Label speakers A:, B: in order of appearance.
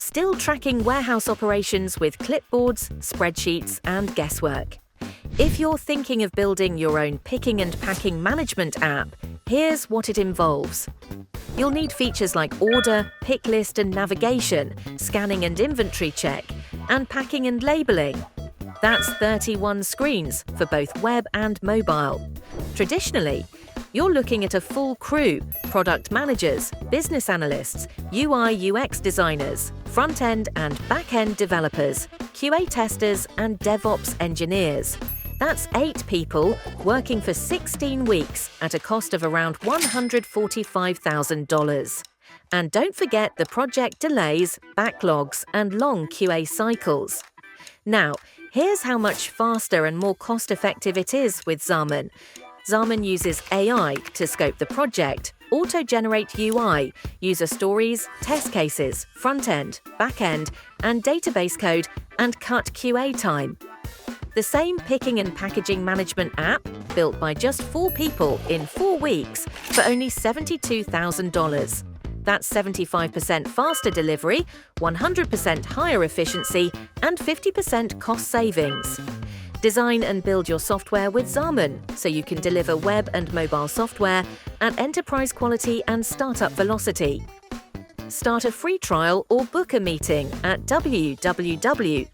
A: still tracking warehouse operations with clipboards, spreadsheets, and guesswork. If you're thinking of building your own picking and packing management app, here's what it involves. You'll need features like order, pick list and navigation, scanning and inventory check, and packing and labeling. That's 31 screens for both web and mobile. Traditionally, you're looking at a full crew: product managers, business analysts, UI/UX designers, front-end and back-end developers, QA testers, and DevOps engineers. That's 8 people working for 16 weeks at a cost of around $145,000. And don't forget the project delays, backlogs, and long QA cycles. Now, here's how much faster and more cost-effective it is with Xamun. Xamun uses AI to scope the project, auto-generate UI, user stories, test cases, front-end, back-end, and database code, and cut QA time. The same picking and packaging management app, built by just 4 people in 4 weeks for only $72,000. That's 75% faster delivery, 100% higher efficiency, and 50% cost savings. Design and build your software with Xamun so you can deliver web and mobile software at enterprise quality and startup velocity. Start a free trial or book a meeting at www.xamun.ai.